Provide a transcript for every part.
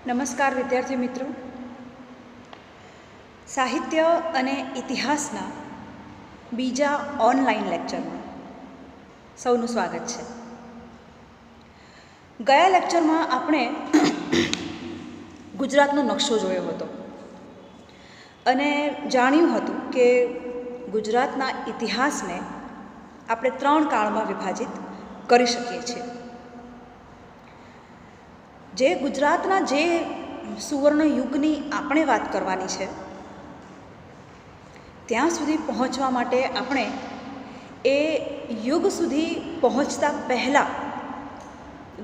નમસ્કાર વિદ્યાર્થી મિત્રો, સાહિત્ય અને ઇતિહાસના બીજા ઓનલાઈન લેક્ચરમાં સૌનું સ્વાગત છે. ગયા લેક્ચરમાં આપણે ગુજરાતનો નકશો જોયો હતો અને જાણ્યું હતું કે ગુજરાતના ઇતિહાસને આપણે 3 કાળમાં વિભાજિત કરી શકીએ છીએ. જે ગુજરાતના જે સુવર્ણ યુગની આપણે વાત કરવાની છે ત્યાં સુધી પહોંચવા માટે આપણે એ યુગ સુધી પહોંચતા પહેલાં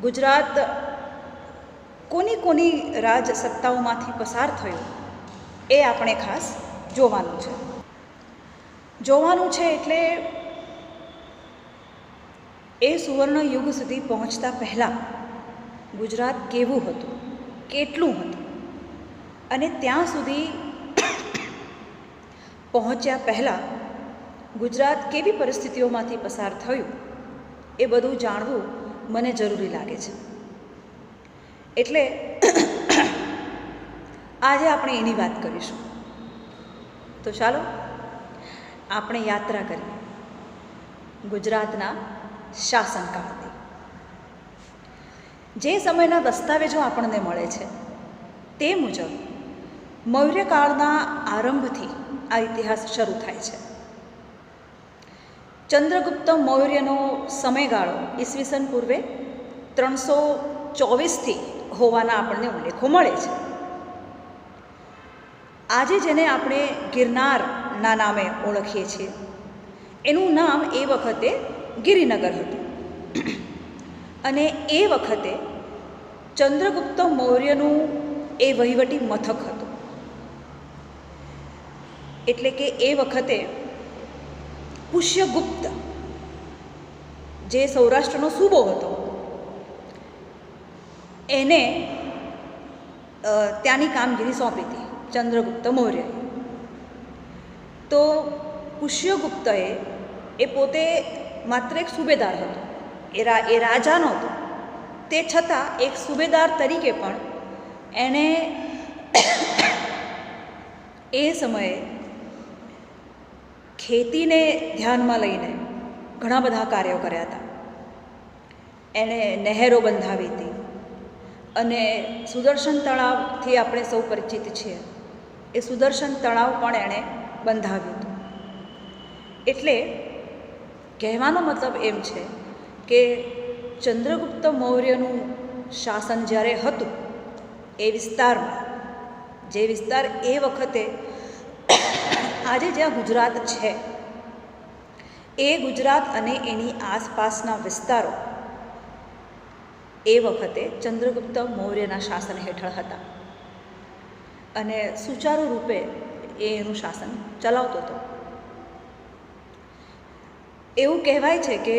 ગુજરાત કોની કોની રાજ સત્તાઓમાંથી પસાર થયું એ આપણે ખાસ જોવાનું છે. એટલે એ સુવર્ણ યુગ સુધી પહોંચતા પહેલાં ગુજરાત કેવું હતું, કેટલું હતું અને ત્યાં સુધી પહોંચ્યા પહેલાં ગુજરાત કેવી પરિસ્થિતિઓમાંથી પસાર થયું એ બધું જાણવું મને જરૂરી લાગે છે. એટલે આજે આપણે એની વાત કરીશું. તો ચાલો આપણે યાત્રા કરીએ ગુજરાતના શાસનકાળની. જે સમયના દસ્તાવેજો આપણને મળે છે તે મુજબ મૌર્યકાળના આરંભથી આ ઇતિહાસ શરૂ થાય છે. ચંદ્રગુપ્ત મૌર્યનો સમયગાળો ઈસવીસન પૂર્વે 324થી હોવાના આપણને ઉલ્લેખો મળે છે. આજે જેને આપણે ગિરનારના નામે ઓળખીએ છીએ એનું નામ એ વખતે ગિરિનગર હતું અને એ વખતે ચંદ્રગુપ્ત મૌર્યનું એ વહીવટી મથક હતું. એટલે કે એ વખતે પુષ્યગુપ્ત જે સૌરાષ્ટ્રનો સૂબો હતો એને ત્યાંની કામગીરી સોંપી હતી ચંદ્રગુપ્ત મૌર્યએ. તો પુષ્યગુપ્તએ એ પોતે માત્ર એક સુબેદાર હતો, એ રાજા નહોતો. તે છતાં એક સુબેદાર તરીકે પણ એણે એ સમયે ખેતીને ધ્યાનમાં લઈને ઘણા બધા કાર્યો કર્યા હતા. એણે નહેરો બંધાવી હતી અને સુદર્શન તળાવથી આપણે સૌ પરિચિત છીએ. એ સુદર્શન તળાવ પણ એણે બંધાવ્યું હતું. એટલે કહેવાનો મતલબ એમ છે કે ચંદ્રગુપ્ત મૌર્યનું શાસન જ્યારે હતું એ વિસ્તારમાં, જે વિસ્તાર એ વખતે આજે જ્યાં ગુજરાત છે એ ગુજરાત અને એની આસપાસના વિસ્તારો એ વખતે ચંદ્રગુપ્ત મૌર્યના શાસન હેઠળ હતા અને સુચારુ રૂપે એનું શાસન ચલાવતો હતો. એવું કહેવાય છે કે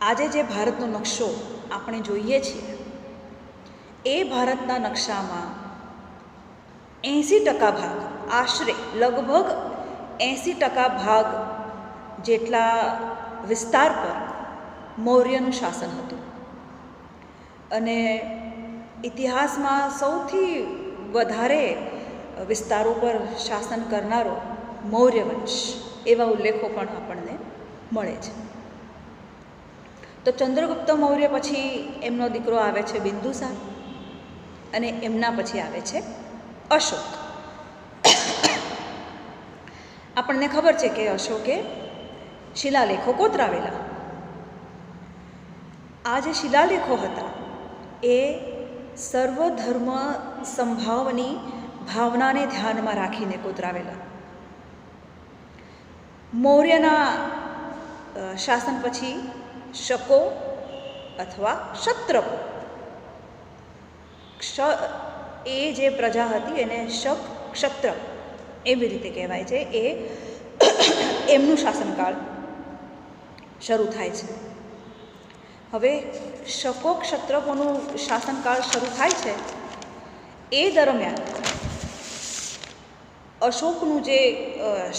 આજે જે ભારતનો નકશો આપણે જોઈએ છીએ એ ભારતના નકશામાં 80% ભાગ, આશરે લગભગ 80% ભાગ જેટલા વિસ્તાર પર મૌર્યનું શાસન હતું. અને ઇતિહાસમાં સૌથી વધારે વિસ્તારો પર શાસન કરનારો મૌર્ય વંશ, એવા ઉલ્લેખો પણ આપણને મળે છે. તો ચંદ્રગુપ્ત મૌર્ય પછી એમનો દીકરો આવે છે બિંદુસાર અને એમના પછી આવે છે અશોક. આપણને ખબર છે કે અશોકે શિલાલેખો કોતરાવેલા. આ જે શિલાલેખો હતા એ સર્વધર્મ સંભાવની ભાવનાને ધ્યાનમાં રાખીને કોતરાવેલા. મૌર્યના શાસન પછી શકો અથવા ક્ષત્રપો, એ જે પ્રજા હતી એને શક, ક્ષત્ર એવી રીતે કહેવાય છે. એ એમનું શાસનકાળ શરૂ થાય છે. હવે શકો ક્ષત્રપોનું શાસનકાળ શરૂ થાય છે એ દરમિયાન અશોકનું જે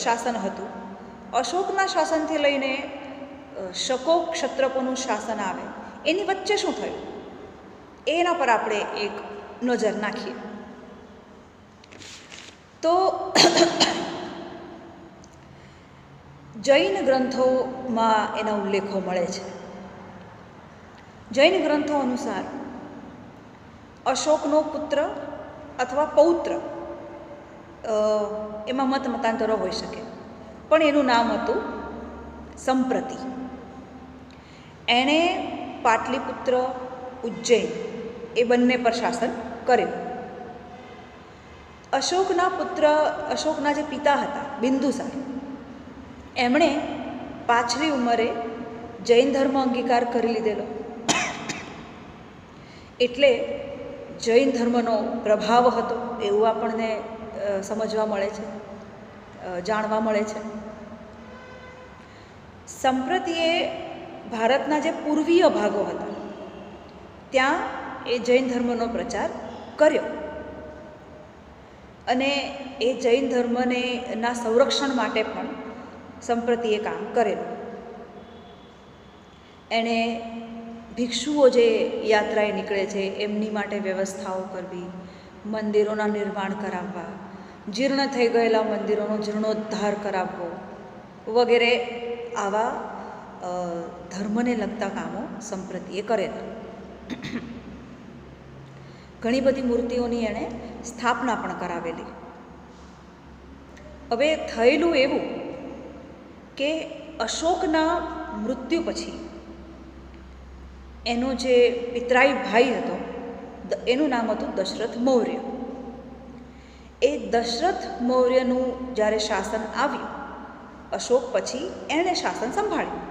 શાસન હતું, અશોકના શાસનથી લઈને શકો ક્ષત્રપોનું શાસન આવે એની વચ્ચે શું થયું? એના પર આપણે એક નજર નાખીએ. તો જૈન ગ્રંથોમાં એના ઉલ્લેખો મળે છે. જૈન ગ્રંથો અનુસાર અશોકનો પુત્ર અથવા પૌત્ર, એમાં મતાંતરો હોઈ શકે, પણ એનું નામ હતું સંપ્રતિ. એણે પાટલીપુત્ર, ઉજ્જૈન એ બંને પર શાસન કર્યું. અશોકના પુત્ર, અશોકના જે પિતા હતા બિંદુસાર, એમણે પાછલી ઉંમરે જૈન ધર્મ અંગીકાર કરી લીધેલો. એટલે જૈન ધર્મનો પ્રભાવ હતો એવું આપણને સમજવા મળે છે, જાણવા મળે છે. સંપ્રતિએ ભારતના જે પૂર્વીય ભાગો હતા ત્યાં એ જૈન ધર્મનો પ્રચાર કર્યો અને એ જૈન ધર્મને ના સંરક્ષણ માટે પણ સંપ્રતિએ કામ કરેલું. એણે ભિક્ષુઓ જે યાત્રાએ નીકળે છે એમની માટે વ્યવસ્થાઓ કરવી, મંદિરોના નિર્માણ કરાવવા, જીર્ણ થઈ ગયેલા મંદિરોનો જીર્ણોદ્ધાર કરાવવો વગેરે આવા ધર્મને લગતા કામો સંપ્રતિએ કરેલા. ઘણી બધી મૂર્તિઓની એણે સ્થાપના પણ કરાવેલી. હવે થયેલું એવું કે અશોકના મૃત્યુ પછી એનો જે પિતરાઈ ભાઈ હતો એનું નામ હતું દશરથ મૌર્ય. એ દશરથ મૌર્યનું જ્યારે શાસન આવ્યું, અશોક પછી એણે શાસન સંભાળ્યું.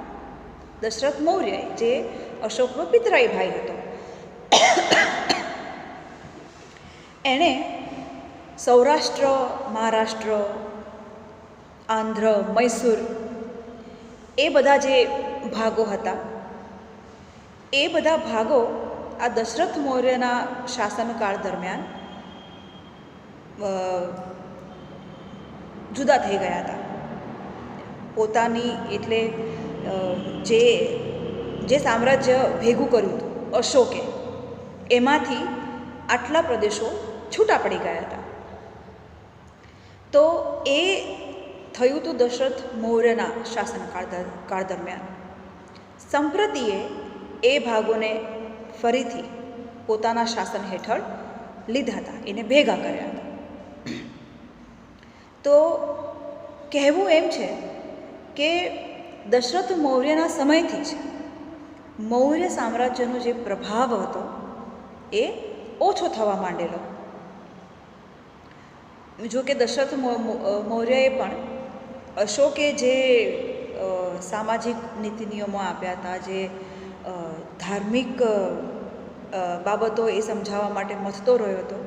દશરથ મૌર્ય જે અશોકનો પિતરાઈ ભાઈ હતો, એણે સૌરાષ્ટ્ર, મહારાષ્ટ્ર, આંધ્ર, મૈસૂર એ બધા જે ભાગો હતા એ બધા ભાગો આ દશરથ મૌર્યના શાસનકાળ દરમિયાન જુદા થઈ ગયા હતા. પોતાની એટલે જે સામ્રાજ્ય ભેગું કર્યું હતું અશોકે, એમાંથી આટલા પ્રદેશો છૂટા પડી ગયા હતા. તો એ થયું હતું દશરથ મૌર્યના શાસનકાળ દરમિયાન. સંપ્રતિએ એ ભાગોને ફરીથી પોતાના શાસન હેઠળ લીધા હતા, એને ભેગા કર્યા હતા. તો કહેવું એમ છે કે દશરથ મૌર્યના સમયથી જ મૌર્ય સામ્રાજ્યનો જે પ્રભાવ હતો એ ઓછો થવા માંડેલો. જો કે દશરથ મૌર્યએ પણ અશોકે જે સામાજિક નીતિ નિયમો આપ્યા હતા, જે ધાર્મિક બાબતો એ સમજાવવા માટે મથતો રહ્યો હતો,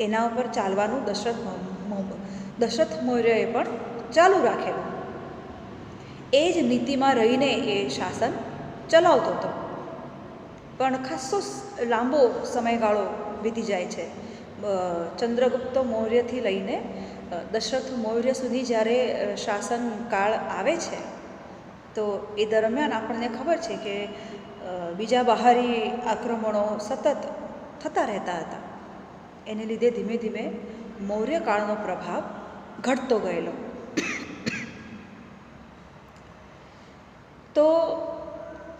એના ઉપર ચાલવાનું દશરથ મૌર્યએ પણ ચાલુ રાખેલું. એ જ નીતિમાં રહીને એ શાસન ચલાવતો હતો. પણ ખાસો લાંબો સમયગાળો વીતી જાય છે. ચંદ્રગુપ્ત મૌર્યથી લઈને દશરથ મૌર્ય સુધી જ્યારે શાસનકાળ આવે છે તો એ દરમિયાન આપણને ખબર છે કે બીજા બહારી આક્રમણો સતત થતા રહેતા હતા. એને લીધે ધીમે ધીમે મૌર્યકાળનો પ્રભાવ ઘટતો ગયેલો. તો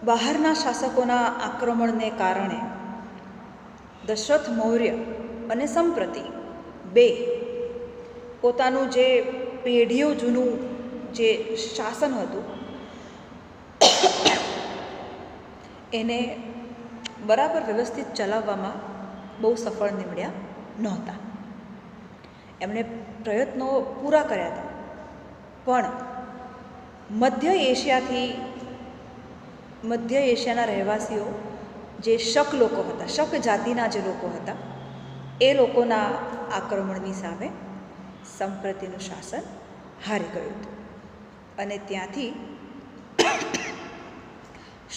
બહારના શાસકોના આક્રમણને કારણે દશરથ મૌર્ય અને સંપ્રતિ બે પોતાનું જે પેઢીઓ જૂનું જે શાસન હતું એને બરાબર વ્યવસ્થિત ચલાવવામાં બહુ સફળ નીવડ્યા નહોતા. એમણે પ્રયત્નો પૂરા કર્યા હતા, પણ મધ્ય એશિયાના રહેવાસીઓ જે શક લોકો હતા, શક જાતિના જે લોકો હતા, એ લોકોના આક્રમણની સામે સંપ્રતિનું શાસન હારી ગયું હતું અને ત્યાંથી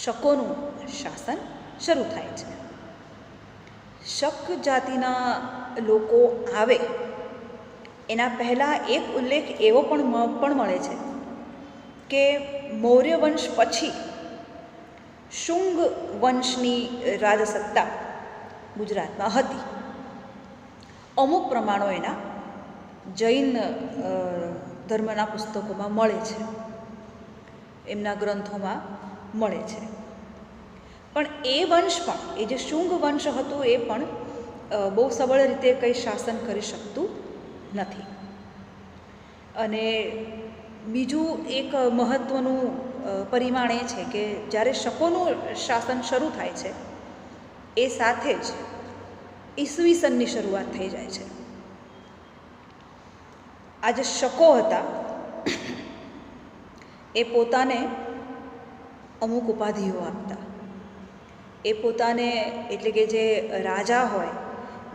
શકોનું શાસન શરૂ થાય છે. શક જાતિના લોકો આવે એના પહેલાં એક ઉલ્લેખ એવો પણ મળે છે કે મૌર્ય વંશ પછી શુંગ વંશની રાજસત્તા ગુજરાતમાં હતી. અમુક પ્રમાણો એના જૈન ધર્મના પુસ્તકોમાં મળે છે, એમના ગ્રંથોમાં મળે છે. પણ એ વંશ પણ, એ જે શુંગ વંશ હતું, એ પણ બહુ સબળ રીતે કંઈ શાસન કરી શકતું નથી. અને બીજું એક મહત્ત્વનું પરિમાણ એ છે કે જ્યારે શકોનું શાસન શરૂ થાય છે એ સાથે જ ઈસવીસનની શરૂઆત થઈ જાય છે. આ જે શકો હતા એ પોતાને અમુક ઉપાધિઓ આપતા. એ પોતાને, એટલે કે જે રાજા હોય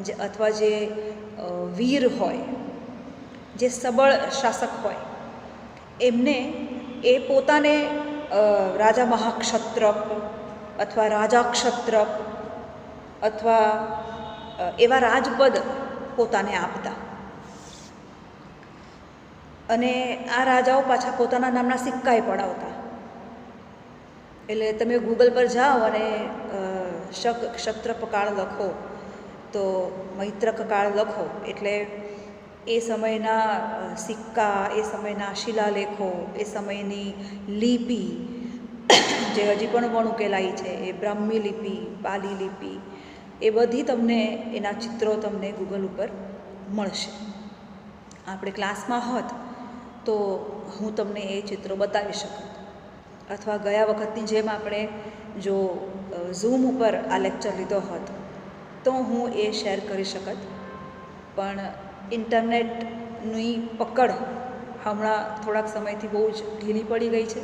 જે અથવા જે વીર હોય, જે સબળ શાસક હોય, એમને એ પોતાને રાજા મહાક્ષત્રપ અથવા રાજા ક્ષત્રપ અથવા એવા રાજપદ પોતાને આપતા. અને આ રાજાઓ પાછા પોતાના નામના સિક્કાએ પડાવતા. એટલે તમે ગૂગલ પર જાઓ અને શક ક્ષત્રપ કાળ લખો તો મૈત્રક કાળ લખો એટલે એ સમયના સિક્કા, એ સમયના શિલાલેખો, એ સમયની લિપિ જે હજી પણ વણુકેલાઈ છે, એ બ્રાહ્મી લિપિ, પાલી લિપિ, એ બધી તમને એના ચિત્રો તમને ગૂગલ ઉપર મળશે. આપણે ક્લાસમાં હોત તો હું તમને એ ચિત્રો બતાવી શકત, અથવા ગયા વખતની જેમ આપણે જો ઝૂમ ઉપર આ લેક્ચર લીધો હોત તો હું એ શેર કરી શકત. પણ ઇન્ટરનેટની પકડ હમણાં થોડાક સમયથી બહુ જ ઢીલી પડી ગઈ છે,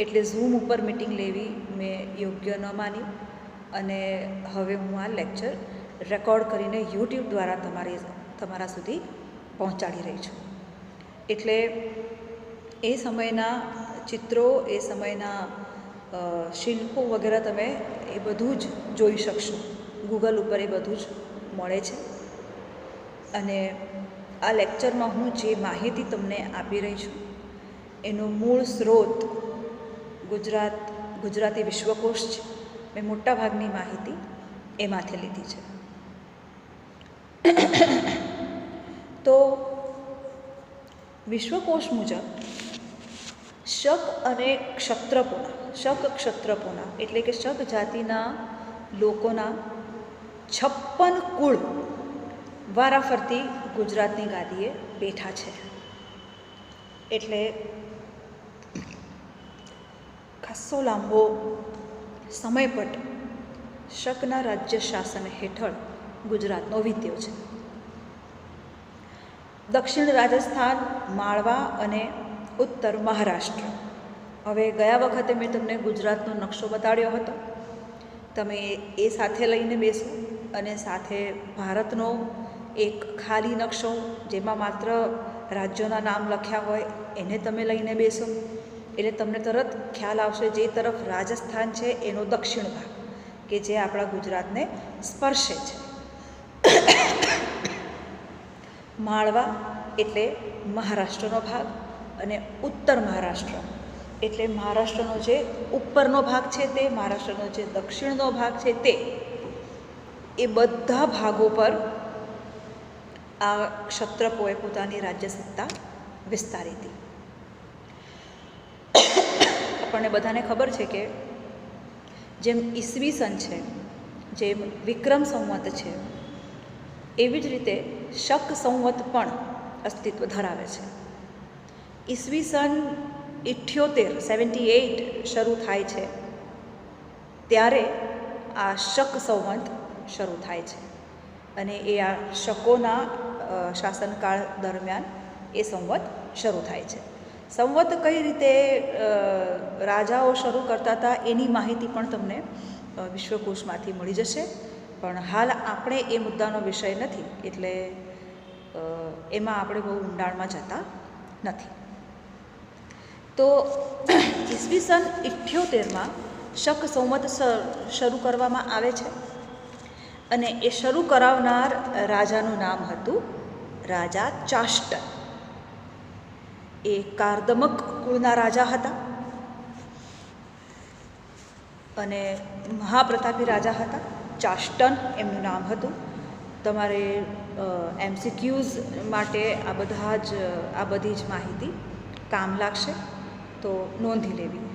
એટલે ઝૂમ ઉપર મિટિંગ લેવી મેં યોગ્ય ન માની અને હવે હું આ લેક્ચર રેકોર્ડ કરીને યુટ્યુબ દ્વારા તમારા સુધી પહોંચાડી રહી છું. એટલે એ સમયના ચિત્રો, એ સમયના શિલ્પો વગેરે તમે એ બધું જ જોઈ શકશો. ગૂગલ ઉપર એ બધું જ મળે છે. અને આ લેક્ચરમાં હું જે માહિતી તમને આપી રહી છું એનો મૂળ સ્ત્રોત ગુજરાતી વિશ્વકોશ છે. મેં મોટાભાગની માહિતી એમાંથી લીધી છે. તો વિશ્વકોશ મુજબ શક અને ક્ષત્રપોના એટલે કે શક જાતિના લોકોના 56 કુળ વારાફરતી ગુજરાતની ગાદીએ બેઠા છે. એટલે ખાસો લાંબો સમયપટ શકના રાજ્ય શાસન હેઠળ ગુજરાતનો વીત્યો છે. દક્ષિણ રાજસ્થાન, માળવા અને ઉત્તર મહારાષ્ટ્ર. હવે ગયા વખતે મેં તમને ગુજરાતનો નકશો બતાડ્યો હતો, તમે એ સાથે લઈને બેસો અને સાથે ભારતનો એક ખાલી નકશો જેમાં માત્ર રાજ્યોના નામ લખ્યા હોય એને તમે લઈને બેસો એટલે તમને તરત ખ્યાલ આવશે જે તરફ રાજસ્થાન છે એનો દક્ષિણ ભાગ કે જે આપણા ગુજરાતને સ્પર્શે છે. માળવા એટલે મહારાષ્ટ્રનો ભાગ અને ઉત્તર મહારાષ્ટ્ર એટલે મહારાષ્ટ્રનો જે ઉપરનો ભાગ છે તે, મહારાષ્ટ્રનો જે દક્ષિણનો ભાગ છે તે, એ બધા ભાગો પર આ ક્ષત્રપોએ પોતાની રાજ્ય સત્તા વિસ્તારી હતી. આપણને બધાને ખબર છે કે જેમ ઈસવીસન છે, જેમ વિક્રમ સંવત છે, એવી જ રીતે શક સંવત પણ અસ્તિત્વ ધરાવે છે. ઈસવીસન 78 શરૂ થાય છે ત્યારે આ શક સંવત શરૂ થાય છે અને એ આ શકોના શાસનકાળ દરમિયાન એ સંવત શરૂ થાય છે. સંવત કઈ રીતે રાજાઓ શરૂ કરતા હતા એની માહિતી પણ તમને વિશ્વકોશમાંથી મળી જશે, પણ હાલ આપણે એ મુદ્દાનો વિષય નથી એટલે એમાં આપણે બહુ ઊંડાણમાં જતા નથી. તો ઈસવીસન 78માં શક સંવત શરૂ કરવામાં આવે છે અને એ શરૂ કરાવનાર રાજાનું નામ હતું રાજા ચાષ્ટ. એ કાર્દમક કુળના રાજા હતા અને મહાપ્રતાપી રાજા હતા. ચાષ્ટન એમનું નામ હતું. તમારે MCQs માટે આ બધી જ માહિતી કામ લાગશે, તો નોંધી લેવી.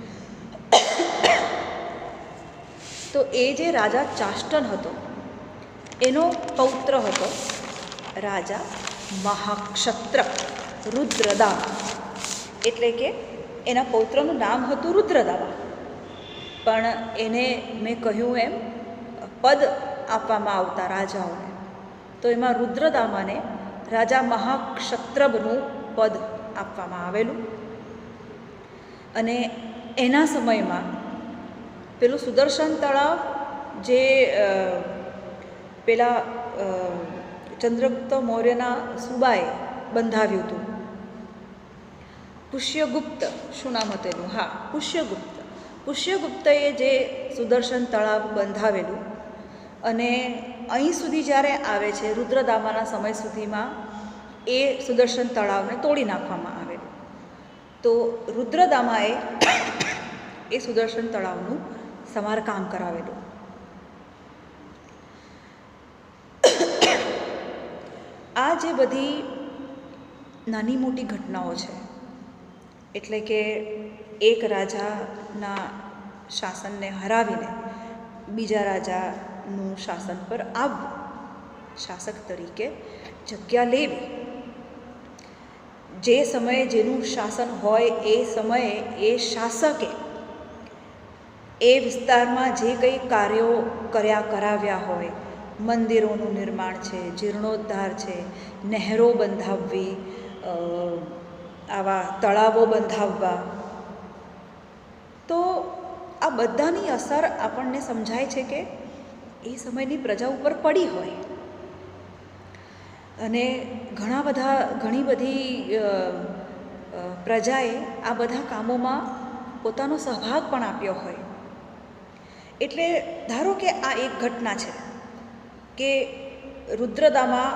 તો એ જે રાજા ચાષ્ટન હતો એનો પૌત્ર હતો રાજા મહાક્ષત્ર રુદ્રદામા. એટલે કે એના પૌત્રનું નામ હતું રુદ્રદામા, પણ એને મેં કહ્યું એમ પદ આપવામાં આવતા રાજાઓને, તો એમાં રુદ્રદામાને રાજા મહાક્ષત્રબનું પદ આપવામાં આવેલું. અને એના સમયમાં પેલું સુદર્શન તળાવ જે પેલા ચંદ્રગુપ્ત મૌર્યના સુબાએ બંધાવ્યું હતું, પુષ્યગુપ્ત, શું નામ હતું એનું? હા, પુષ્યગુપ્તએ જે સુદર્શન તળાવ બંધાવેલું, અને અહીં સુધી જ્યારે આવે છે રુદ્રદામાના સમય સુધીમાં એ સુદર્શન તળાવને તોડી નાખવામાં આવેલું. તો રુદ્રદામાએ એ સુદર્શન તળાવનું સમારકામ કરાવેલું. આ જે બધી નાની મોટી ઘટનાઓ છે, એટલે કે એક રાજાના શાસનને હરાવીને બીજા રાજાનું શાસન પર આવવું, શાસક તરીકે જગ્યા લેવી, જે સમયે જેનું શાસન હોય એ સમયે એ શાસકે એ વિસ્તારમાં જે કંઈ કાર્યો કરાવ્યા હોય, મંદિરોનું નિર્માણ છે, જીર્ણોદ્ધાર છે, નહેરો બંધાવવી, આવા તળાવો બંધાવવા, તો આ બધાની અસર આપણને સમજાય છે કે એ સમયની પ્રજા ઉપર પડી હોય. અને ઘણી બધી પ્રજાએ આ બધા કામોમાં પોતાનો સહભાગ પણ આપ્યો હોય. એટલે ધારો કે આ એક ઘટના છે કે રુદ્રદામા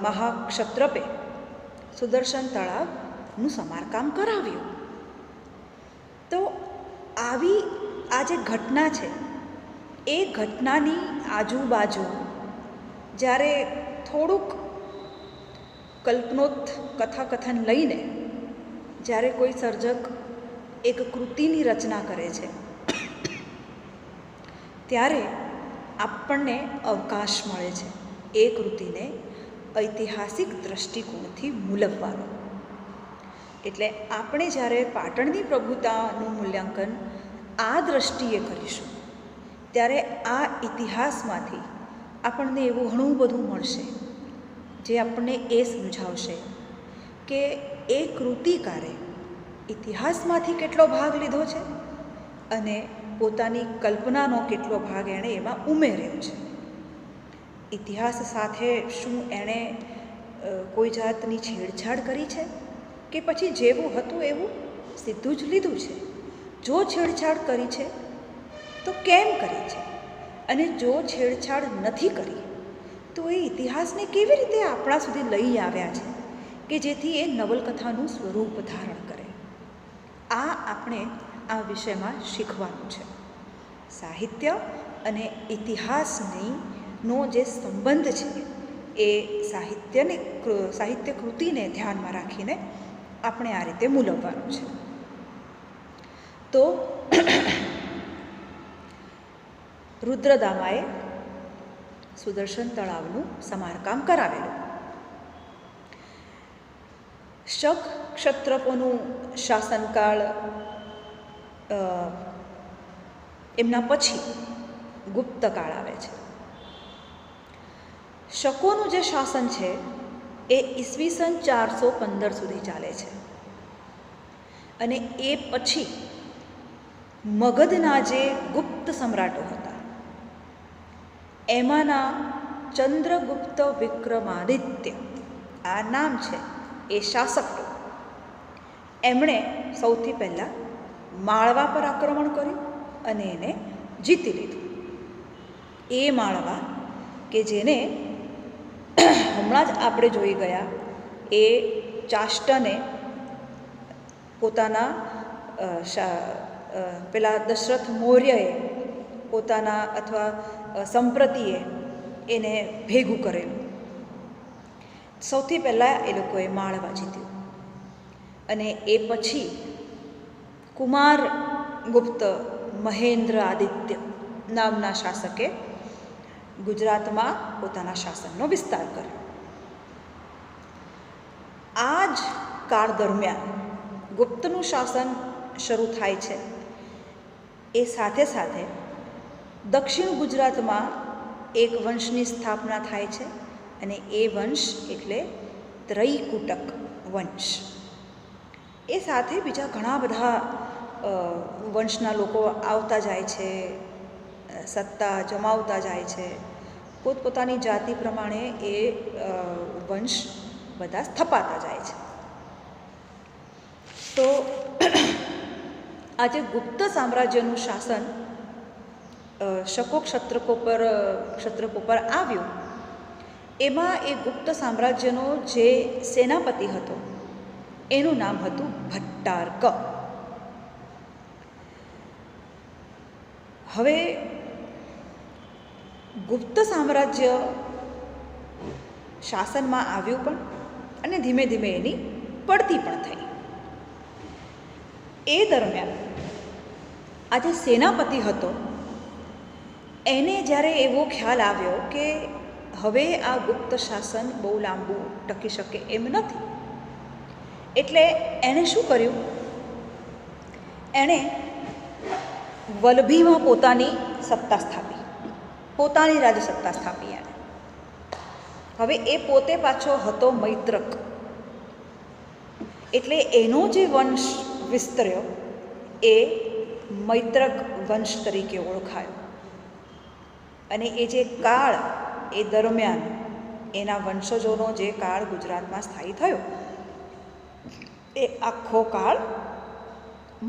મહાક્ષત્રપે સુદર્શન તળાવનું સમારકામ કરાવ્યું. તો આવી આ જે ઘટના છે એ ઘટનાની આજુબાજુ જ્યારે થોડુંક કથાકથન લઈને જ્યારે કોઈ સર્જક એક કૃતિની રચના કરે છે, ત્યારે આપણને અવકાશ મળે છે એ કૃતિને ઐતિહાસિક દૃષ્ટિકોણથી મૂલવવાનો. એટલે આપણે જ્યારે પાટણની પ્રભુતાનું મૂલ્યાંકન આ દૃષ્ટિએ કરીશું, ત્યારે આ ઇતિહાસમાંથી આપણને એવું ઘણું બધું મળશે જે આપણને એ સમજાવશે કે એ કૃતિકારે ઇતિહાસમાંથી કેટલો ભાગ લીધો છે અને પોતાની કલ્પનાનો કેટલો ભાગ એણે એમાં ઉમેર્યો છે. ઇતિહાસ સાથે શું એણે કોઈ જાતની છેડછાડ કરી છે કે પછી જેવું હતું એવું સીધું જ લીધું છે? જો છેડછાડ કરી છે તો કેમ કરી છે? અને જો છેડછાડ નથી કરી તો એ ઇતિહાસને કેવી રીતે આપણા સુધી લઈ આવ્યા છે કે જેથી એ નવલકથાનું સ્વરૂપ ધારણ કરે? આ આપણે આ વિષયમાં શીખવાનું છે. સાહિત્ય અને ઇતિહાસનો જે સંબંધ છે એ સાહિત્ય કૃતિને ધ્યાનમાં રાખીને આપણે આ રીતે મૂલવવાનું છે. તો રુદ્રદામાએ સુદર્શન તળાવનું સમારકામ કરાવેલું. શક ક્ષત્રપોનું શાસનકાળ એમના પછી ગુપ્તકાળ આવે છે. શકોનું જે શાસન છે એ ઈસવીસન 415 સુધી ચાલે છે. અને એ પછી મગધના જે ગુપ્ત સમ્રાટો હતા એમાંના ચંદ્રગુપ્ત વિક્રમાદિત્ય, આ નામ છે એ શાસકો, એમણે સૌથી પહેલાં માળવા પર આક્રમણ કર્યું અને એને જીતી લીધું. એ માળવા કે જેને હમણાં જ આપણે જોઈ ગયા, એ ચાષ્ટને પોતાના પેલા દશરથ મૌર્યએ પોતાના અથવા સંપ્રતિએ એને ભેગું કરેલું. સૌથી પહેલાં એ લોકોએ માળવા જીત્યું અને એ પછી કુમાર ગુપ્ત મહેન્દ્ર આદિત્ય નામના શાસકે ગુજરાતમાં પોતાના શાસનનો વિસ્તાર કર્યો. આ જ કાળ દરમિયાન ગુપ્તનું શાસન શરૂ થાય છે. એ સાથે સાથે દક્ષિણ ગુજરાતમાં એક વંશની સ્થાપના થાય છે અને એ વંશ એટલે ત્રૈકુટક વંશ. એ સાથે બીજા ઘણા બધા વંશના લોકો આવતા જાય છે, સત્તા જમાવતા જાય છે. પોતપોતાની જાતિ પ્રમાણે એ વંશ બધા સ્થપાતા જાય છે. તો આજે ગુપ્ત સામ્રાજ્યનું શાસન શકો ક્ષત્રકો પર આવ્યું. એમાં એ ગુપ્ત સામ્રાજ્યનો જે સેનાપતિ હતો એનું નામ હતું ભટ્ટારક. હવે ગુપ્ત સામ્રાજ્ય શાસનમાં આવ્યું પણ અને ધીમે ધીમે એની પડતી પણ થઈ. એ દરમિયાન આ જે સેનાપતિ હતો એને જ્યારે એવો ખ્યાલ આવ્યો કે હવે આ ગુપ્ત શાસન બહુ લાંબુ ટકી શકે એમ નથી, એટલે એણે શું કર્યું, એણે વલભીમાં પોતાની સત્તા સ્થાપી, પોતાની રાજસત્તા સ્થાપી એણે. હવે એ પોતે પાછો હતો મૈત્રક, એટલે એનો જે વંશ વિસ્તર્યો એ મૈત્રક વંશ તરીકે ઓળખાયો. અને એ જે કાળ એ દરમિયાન એના વંશજોનો જે કાળ ગુજરાતમાં સ્થાયી થયો એ આખો કાળ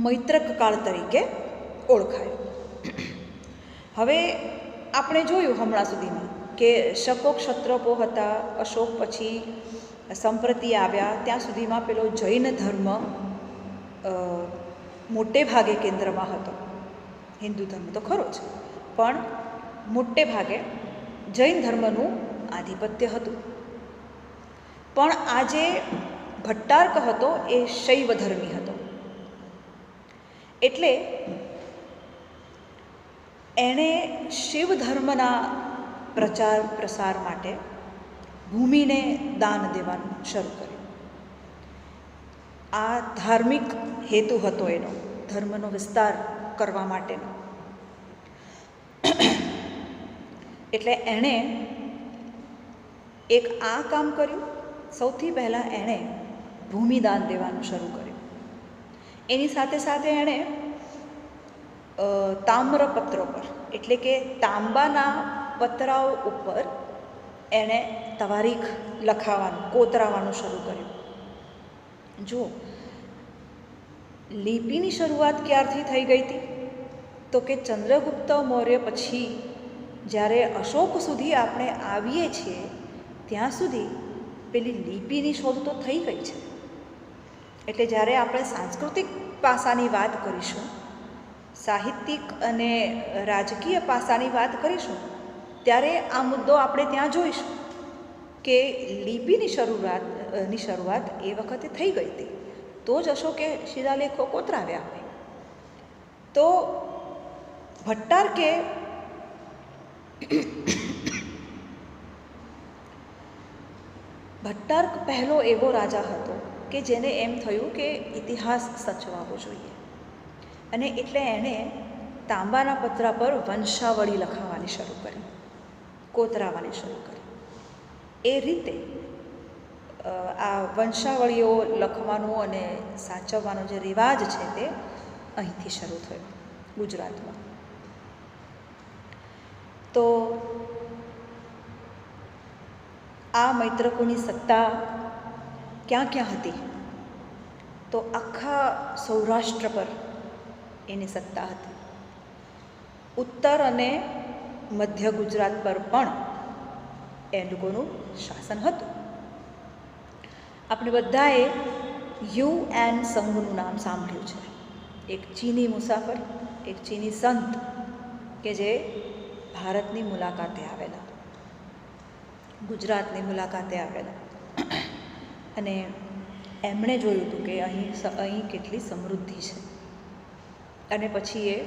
મૈત્રક કાળ તરીકે ઓળખાયો. હવે આપણે જોયું હમણાં સુધીમાં કે શકો ક્ષત્રપો હતા, અશોક પછી સંપ્રતિ આવ્યા, ત્યાં સુધીમાં પેલો જૈન ધર્મ મોટે ભાગે કેન્દ્રમાં હતો. હિન્દુ ધર્મ તો ખરો જ, પણ મોટે ભાગે જૈન ધર્મનું આધિપત્ય હતું. પણ આ જે ભટ્ટારક હતો એ શૈવ ધર્મી હતો, એટલે એણે શિવ ધર્મના પ્રચાર પ્રસાર માટે ભૂમિને દાન દેવાનું શરૂ કર્યું. આ ધાર્મિક હેતુ હતો એનો, ધર્મનો વિસ્તાર કરવા માટેનો. એટલે એણે એક આ કામ કર્યું. સૌથી પહેલાં એણે ભૂમિદાન દેવાનું શરૂ કર્યું. એની સાથે સાથે એણે તામ્રપત્રો પર, એટલે કે તાંબાના પતરાઓ ઉપર એણે તવારીખ લખાવાનું, કોતરાવાનું શરૂ કર્યું. જો લિપિની શરૂઆત ક્યારથી થઈ ગઈ હતી, તો કે ચંદ્રગુપ્ત મૌર્ય પછી જ્યારે અશોક સુધી આપણે આવીએ છીએ ત્યાં સુધી પેલી લિપિની શોધ તો થઈ ગઈ છે. એટલે જ્યારે આપણે સાંસ્કૃતિક પાસાની વાત કરીશું, સાહિત્યિક અને રાજકીય પાસાની વાત કરીશું, ત્યારે આ મુદ્દો આપણે ત્યાં જોઈશું કે લિપિની શરૂઆત એ વખતે થઈ ગઈ હતી, તો જ અશોકે શિલાલેખો કોતરાવ્યા હોય. તો ભટ્ટારકે ભટ્ટારક પહેલો એવો રાજા હતો કે જેને એમ થયું કે ઇતિહાસ સચવાવો જોઈએ, અને એટલે એણે તાંબાના પતરા પર વંશાવળી લખાવવાની શરૂ કરી, કોતરાવાની શરૂ કરી. એ રીતે આ વંશાવળીઓ લખવાનો અને સાચવવાનો જે રિવાજ છે તે અહીંથી શરૂ થયો ગુજરાતમાં. તો આ મૈત્રકોની સત્તા ક્યાં ક્યાં હતી, તો આખા સૌરાષ્ટ્ર પર એની સત્તા હતી. ઉત્તર અને મધ્ય ગુજરાત પર પણ એ લોકોનું શાસન હતું. આપણે બધાએ યુએન સંઘનું નામ સાંભળ્યું છે. એક ચીની મુસાફર, એક ચીની સંત કે જે ભારતની મુલાકાતે આવેલા, ગુજરાતની મુલાકાતે આવેલા, અને એમણે જોયું હતું કે અહીં કેટલી સમૃદ્ધિ છે, અને પછી એ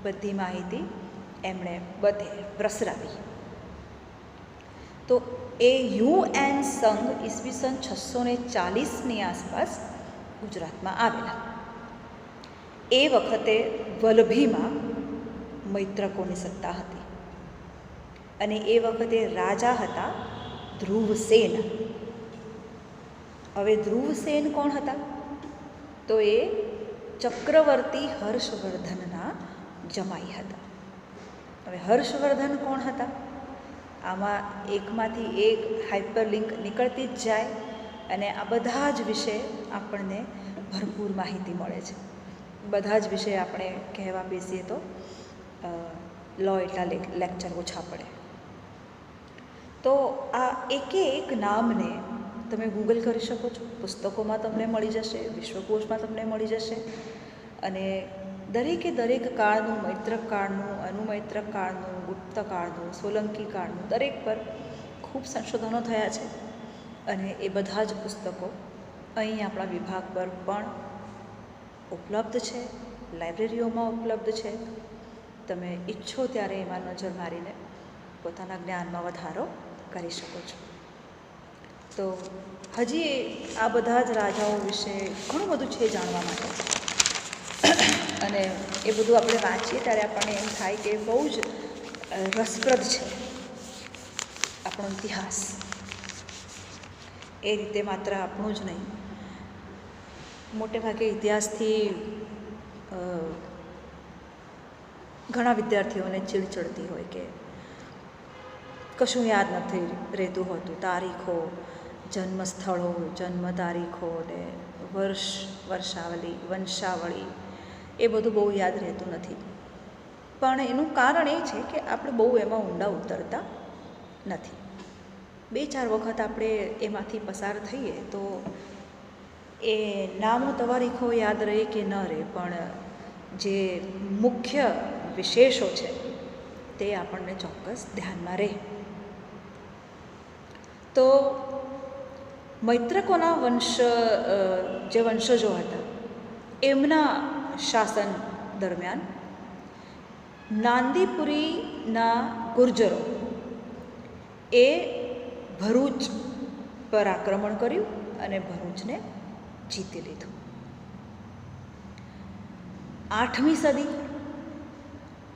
બધી માહિતી એમણે બધે પ્રસરાવી. તો એ UN સંઘ ઈસવીસન 640ની આસપાસ ગુજરાતમાં આવેલા. એ વખતે વલભીમાં મૈત્રકોની સત્તા હતી, અને એ વખતે રાજા હતા ધ્રુવસેન. હવે ધ્રુવસેન કોણ હતા? તો એ ચક્રવર્તી હર્ષવર્ધનના જમાઈ હતા. હવે હર્ષવર્ધન કોણ હતા? આમાં એકમાંથી એક હાઇપરલિંક નીકળતી જ જાય, અને આ બધા જ વિશે આપણને ભરપૂર માહિતી મળે છે. બધા જ વિશે આપણે કહેવા બેસીએ તો લો એટલા લેક્ચર ઓછા પડે. તો આ એકે એક નામને તમે ગૂગલ કરી શકો છો, પુસ્તકોમાં તમને મળી જશે, વિશ્વકોશમાં તમને મળી જશે, અને દરેકે દરેક કાળનું, મૈત્રક કાળનું, અનુમૈત્રક કાળનું, ગુપ્ત કાળનું, સોલંકી કાળનું, દરેક પર ખૂબ સંશોધનો થયા છે, અને એ બધા જ પુસ્તકો અહીં આપણા વિભાગ પર પણ ઉપલબ્ધ છે, લાઇબ્રેરીઓમાં ઉપલબ્ધ છે. તમે ઈચ્છો ત્યારે એમાં નજર મારીને પોતાના જ્ઞાનમાં વધારો કરી શકો છો. તો હજી આ બધા જ રાજાઓ વિશે ઘણું બધું છે જાણવા માટે, અને એ બધું આપણે વાંચીએ ત્યારે આપણને એમ થાય કે બહુ જ રસપ્રદ છે આપણો ઇતિહાસ. એ રીતે માત્ર આપણું જ નહીં, મોટે ભાગે ઇતિહાસથી ઘણા વિદ્યાર્થીઓને ચીડ ચડતી હોય કે કશું યાદ નથી રહેતું હોતું. તારીખો, જન્મ સ્થળો, જન્મ તારીખો ને વર્ષાવલી, વંશાવળી, એ બધું બહુ યાદ રહેતું નથી. પણ એનું કારણ એ છે કે આપણે બહુ એમાં ઊંડા ઉતરતા નથી. 2-4 વખત આપણે એમાંથી પસાર થઈએ તો એ નામો તવારીખો યાદ રહે કે ન રહે, પણ જે મુખ્ય વિશેષો છે તે આપણને ચોક્કસ ધ્યાનમાં રહે. તો મૈત્રકોના જે વંશજો હતા એમના શાસન દરમિયાન નાંદીપુરીના ગુર્જરો એ ભરૂચ પર આક્રમણ કર્યું અને ભરૂચને જીતી લીધું.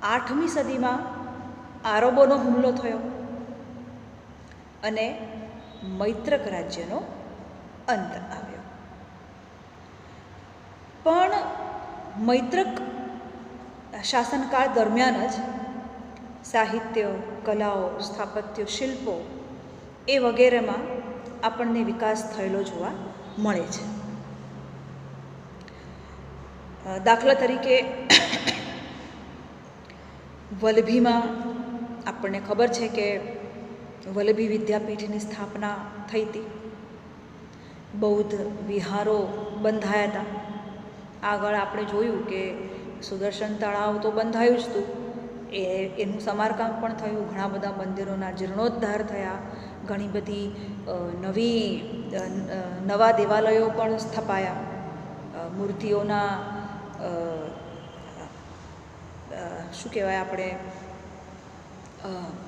8મી સદીમાં આરબોનો હુમલો થયો અને મૈત્રક રાજ્યનો અંત આવ્યો. પણ મૈત્રક શાસનકાળ દરમિયાન જ સાહિત્ય, કલાઓ, સ્થાપત્ય, શિલ્પો એ વગેરેમાં આપણને વિકાસ થયેલો જોવા મળે છે. દાખલા તરીકે વલભીમાં આપણને ખબર છે કે વલભી વિદ્યાપીઠની સ્થાપના થઈ હતી. બૌદ્ધ વિહારો બંધાયા હતા. આગળ આપણે જોયું કે સુદર્શન તળાવ તો બંધાયું જ હતું, એનું સમારકામ પણ થયું, ઘણા બધા મંદિરોના જીર્ણોદ્ધાર થયા, ઘણી બધી નવા દેવાલયો પણ સ્થપાયા, મૂર્તિઓના શું કહેવાય આપણે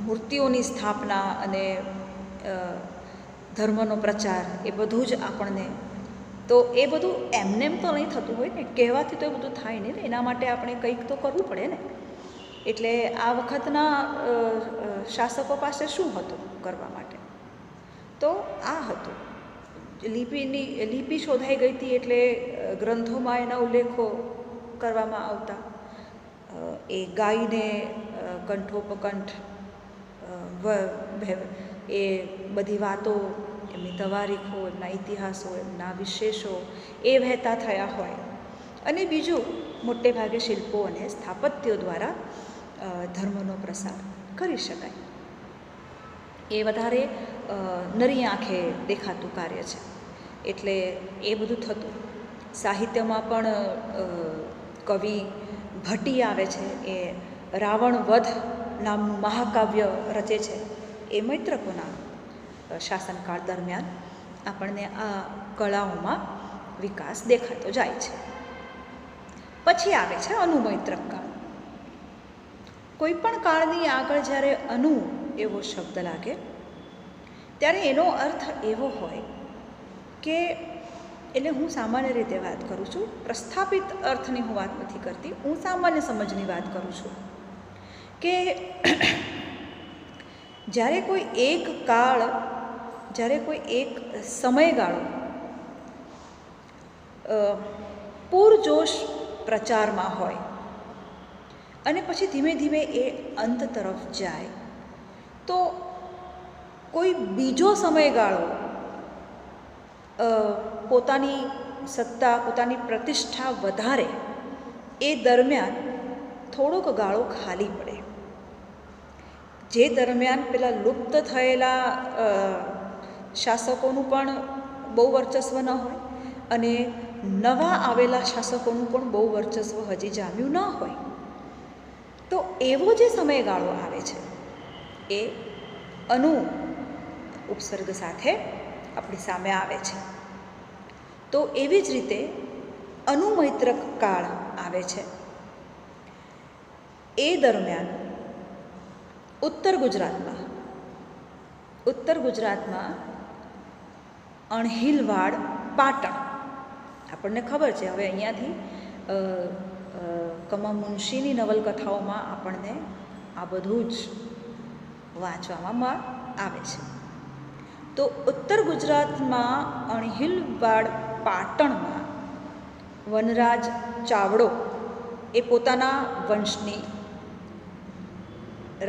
મૂર્તિઓની સ્થાપના અને ધર્મનો પ્રચાર, એ બધું જ આપણને, તો એ બધું એમનેમ તો નહીં થતું હોય ને, કહેવાથી તો એ બધું થાય નહીં ને, એના માટે આપણે કંઈક તો કરવું પડે ને. એટલે આ વખતના શાસકો પાસે શું હતું કરવા માટે? તો આ હતું, લિપિ શોધાઈ ગઈ હતી, એટલે ગ્રંથોમાં એના ઉલ્લેખો કરવામાં આવતા. એ ગાયને કંઠોપકંઠ એ બધી વાતો, એમની તવારીખો, એમના ઇતિહાસો, એમના વિશેષો એ વહેતા થયા હોય. અને બીજું, મોટે ભાગે શિલ્પો અને સ્થાપત્યો દ્વારા ધર્મનો પ્રસાર કરી શકાય. એ વધારે નરી આંખે દેખાતું કાર્ય છે, એટલે એ બધું થતું. સાહિત્યમાં પણ કવિ ભટ્ટી આવે છે, એ રાવણ વધ નામનું મહાકાવ્ય રચે છે, એ મૈત્રકોના શાસનકાળ દરમિયાન આપણને આ કળાઓમાં વિકાસ દેખાતો જાય છે. પછી આવે છે અનુમૈત્રક કાળ. કોઈ પણ કાળની આગળ જ્યારે અનુ એવો શબ્દ લાગે ત્યારે એનો અર્થ એવો હોય કે, એટલે હું સામાન્ય રીતે વાત કરું છું, પ્રસ્થાપિત અર્થની હું વાત નથી કરતી, હું સામાન્ય સમજની વાત કરું છું કે જ્યારે કોઈ એક કાળ, જ્યારે કોઈ એક સમયગાળો પૂરજોશ પ્રચારમાં હોય અને પછી ધીમે ધીમે એ અંત તરફ જાય, તો કોઈ બીજો સમયગાળો પોતાની સત્તા, પોતાની પ્રતિષ્ઠા વધારે, એ દરમિયાન થોડોક ગાળો ખાલી પડે. જે દરમિયાન પેલા લુપ્ત થયેલા શાસકોનું પણ બહુ વર્ચસ્વ ન હોય અને નવા આવેલા શાસકોનું પણ બહુ વર્ચસ્વ હજી જામ્યું ન હોય, તો એવો જે સમયગાળો આવે છે એ અનુ ઉપસર્ગ સાથે આપણી સામે આવે છે. તો એવી જ રીતે અનુમૈત્રક કાળ આવે છે. એ દરમિયાન ઉત્તર ગુજરાતમાં અણહિલવાડ, પાટણ, આપણને ખબર છે, હવે અહીંયાથી કમા મુનશીની નવલકથાઓમાં આપણને આ બધું જ વાંચવામાં આવે છે. તો ઉત્તર ગુજરાતમાં અણહિલવાડ, પાટણમાં વનરાજ ચાવડો એ પોતાના વંશની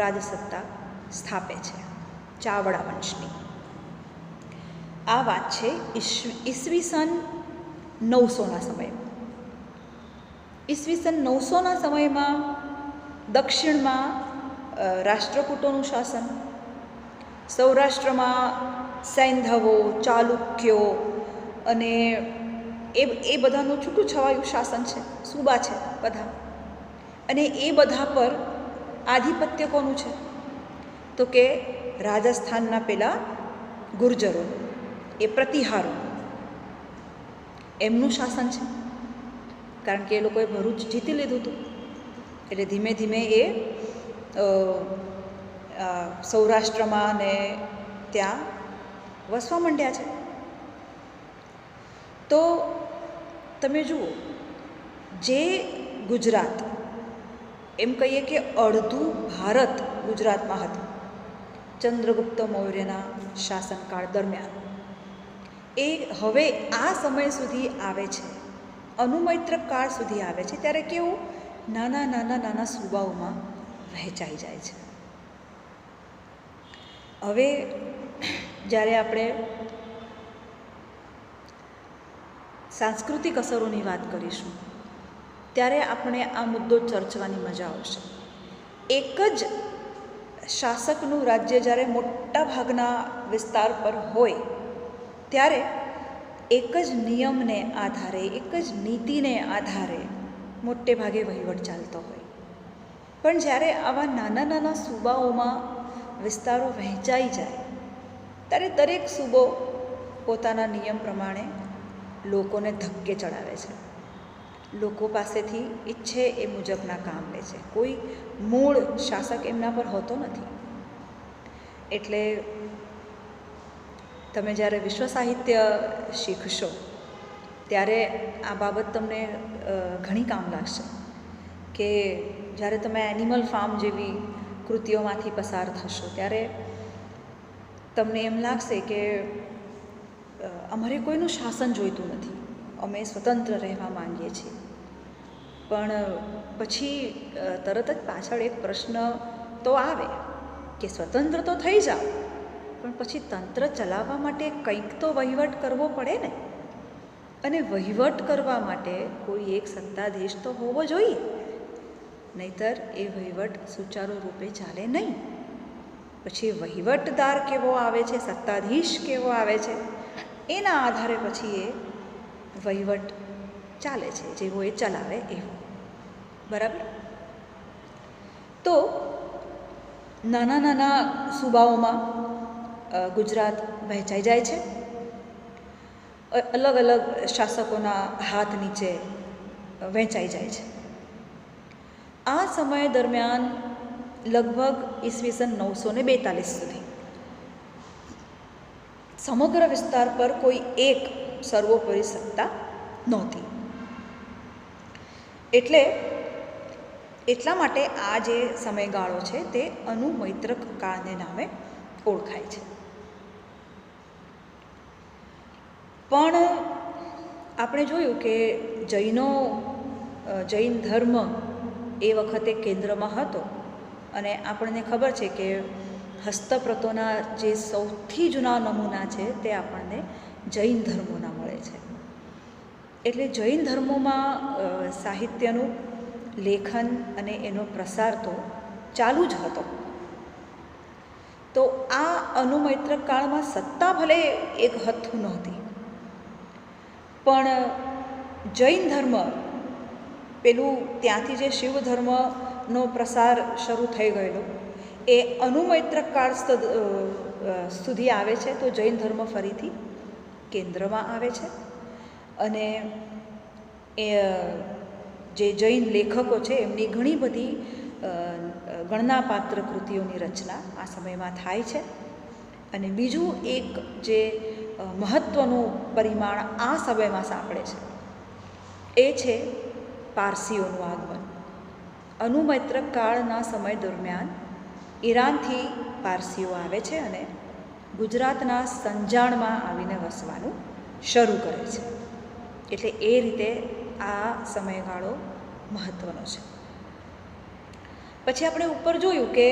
રાજસત્તા સ્થાપે છે, ચાવડા વંશની. આ વાત છે ઈસવીસન 900ના સમયમાં. ઈસવીસન 900ના સમયમાં દક્ષિણમાં રાષ્ટ્રકૂટોનું શાસન, સૌરાષ્ટ્રમાં સૈંધવો, ચાલુક્યો અને એ બધાનું છૂટું છવાયું શાસન છે, સૂબા છે બધા. અને એ બધા પર આધિપત્ય કોનું છે? તો કે રાજસ્થાનના પેલા ગુર્જરો, એ પ્રતિહારો, એમનું શાસન છે. કારણ કે એ લોકોએ ભરૂચ જીતી લીધું હતું, એટલે ધીમે ધીમે એ સૌરાષ્ટ્રમાં ને ત્યાં વસવા માંડ્યા છે. તો તમે જુઓ, જે ગુજરાત, એમ કહીએ કે અડધું ભારત ગુજરાતમાં હતું ચંદ્રગુપ્ત મૌર્યના શાસનકાળ દરમિયાન, એ હવે આ સમય સુધી આવે છે, અનુમૈત્રક કાળ સુધી આવે છે, ત્યારે કેવું નાના નાના નાના સૂબાઓમાં વહેંચાઈ જાય છે. હવે જ્યારે આપણે સાંસ્કૃતિક અસરોની વાત કરીશું ત્યારે આપણે આ મુદ્દો ચર્ચવાની મજા આવશે. એક જ શાસકનું રાજ્ય જ્યારે મોટા ભાગના વિસ્તાર પર હોય ત્યારે એક જ નિયમને આધારે, એક જ નીતિને આધારે મોટે ભાગે વહીવટ ચાલતો હોય. પણ જ્યારે આવા નાના નાના સૂબાઓમાં વિસ્તારો વહેંચાઈ જાય ત્યારે દરેક સૂબો પોતાના નિયમ પ્રમાણે લોકોને ધક્કે ચડાવે છે, લોકો પાસેથી ઈચ્છે એ મુજબના કામ લે છે. કોઈ મૂળ શાસક એમના પર હોતો નથી. એટલે તમે જ્યારે વિશ્વ સાહિત્ય શીખશો ત્યારે આ બાબત તમને ઘણી કામ લાગશે કે જ્યારે તમે એનિમલ ફાર્મ જેવી કૃતિઓમાંથી પસાર થશો ત્યારે તમને એમ લાગશે કે અમારે કોઈનું શાસન જોઈતું નથી, અમે સ્વતંત્ર રહેવા માંગીએ છીએ. પણ પછી તરત જ પાછળ એક પ્રશ્ન તો આવે કે સ્વતંત્ર તો થઈ જાઓ, પણ પછી તંત્ર ચલાવવા માટે કંઈક તો વહીવટ કરવો પડે ને. અને વહીવટ કરવા માટે કોઈ એક સત્તાધીશ તો હોવો જોઈએ, નહીંતર એ વહીવટ સુચારુ રૂપે ચાલે નહીં. પછી વહીવટદાર કેવો આવે છે, સત્તાધીશ કેવો આવે છે, એના આધારે પછી એ વહીવટ ચાલે છે, જેવો એ ચલાવે એવો. બરાબર? તો નાના નાના સૂબાઓમાં ગુજરાત વહેંચાઈ જાય છે, અલગ અલગ શાસકોના હાથ નીચે વહેંચાઈ જાય છે. આ સમય દરમિયાન લગભગ ઈસવીસન 942 સુધી સમગ્ર વિસ્તાર પર કોઈ એક સર્વોપરી સત્તા નહોતી. એટલા માટે આ જે સમયગાળો છે તે અનુમૈત્રક કાળને નામે ઓળખાય છે. પણ આપણે જોયું કે જૈન ધર્મ એ વખતે કેન્દ્રમાં હતો અને આપણને ખબર છે કે હસ્તપ્રતોના જે સૌથી જૂના નમૂના છે તે આપણને જૈન ધર્મોના મળે છે. એટલે જૈન ધર્મોમાં સાહિત્યનું લેખન અને એનો પ્રસાર તો ચાલુ જ હતો. તો આ અનુમૈત્રક કાળમાં સત્તા ભલે એક હથ્થું નહોતી, પણ જૈન ધર્મ પેલું ત્યાંથી જે શિવ ધર્મનો પ્રસાર શરૂ થઈ ગયેલો એ અનુમૈત્રક કાળ સુધી આવે છે. તો જૈન ધર્મ ફરીથી કેન્દ્રમાં આવે છે અને એ જે જૈન લેખકો છે એમની ઘણી બધી ગણનાપાત્ર કૃતિઓની રચના આ સમયમાં થાય છે. અને બીજું એક જે મહત્ત્વનું પરિમાણ આ સમયમાં સાંપડે છે એ છે પારસીઓનું આગમન. અનુમૈત્રક કાળના સમય દરમિયાન ઈરાનથી પારસીઓ આવે છે અને ગુજરાતના સંજાણમાં આવીને વસવાનું શરૂ કરે છે. એટલે એ રીતે આ સમયગાળો મહત્ત્વનો છે. પછી આપણે ઉપર જોયું કે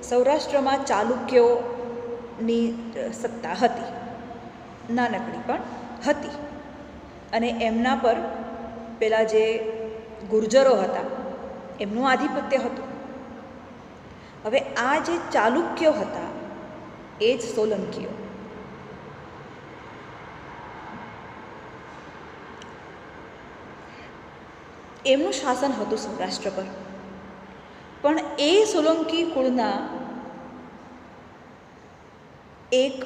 સૌરાષ્ટ્રમાં ચાલુક્યોની સત્તા હતી, નાનકડી પણ હતી, અને એમના પર પેલા જે ગુર્જરો હતા એમનું આધિપત્ય હતું. હવે આ જે ચાલુક્યો હતા એ જ સોલંકીઓ. એમનું શાસન હતું સૌરાષ્ટ્ર પર, પણ એ સોલંકી કુળના એક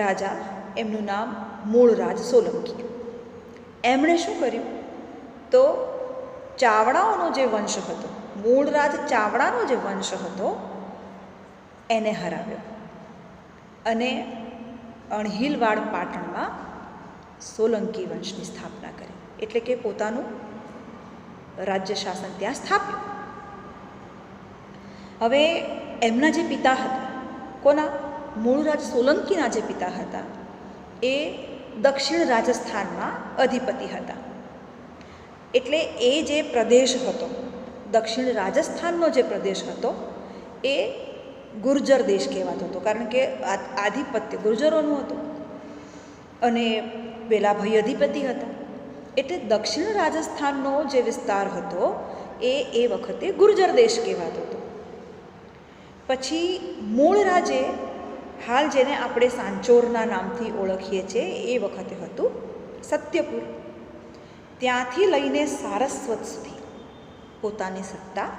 રાજા, એમનું નામ મૂળરાજ સોલંકી. એમણે શું કર્યું તો ચાવડાઓનો જે વંશ હતો, મૂળરાજ ચાવડાનો જે વંશ હતો એને હરાવ્યો અને અણહિલવાડ પાટણમાં સોલંકી વંશની સ્થાપના કરી. એટલે કે પોતાનું રાજ્ય શાસન ત્યાં સ્થાપ્યું. હવે એમના જે પિતા હતા, કોના? મૂળરાજ સોલંકીના જે પિતા હતા એ દક્ષિણ રાજસ્થાનમાં અધિપતિ હતા. એટલે એ જે પ્રદેશ હતો, દક્ષિણ રાજસ્થાનનો જે પ્રદેશ હતો એ ગુર્જર દેશ કહેવાતો હતો, કારણ કે આધિપત્ય ગુર્જરોનું હતું અને પેલા ભાઈ અધિપતિ હતા. એટલે દક્ષિણ રાજસ્થાનનો જે વિસ્તાર હતો એ વખતે ગુર્જર દેશ કહેવાતો હતો. પછી મૂળરાજે, હાલ જેને આપણે સાંચોરના નામથી ઓળખીએ છીએ, એ વખતે હતું સત્યપુર. ત્યાંથી લઈને સારસ્વત સુધી પોતાની સત્તા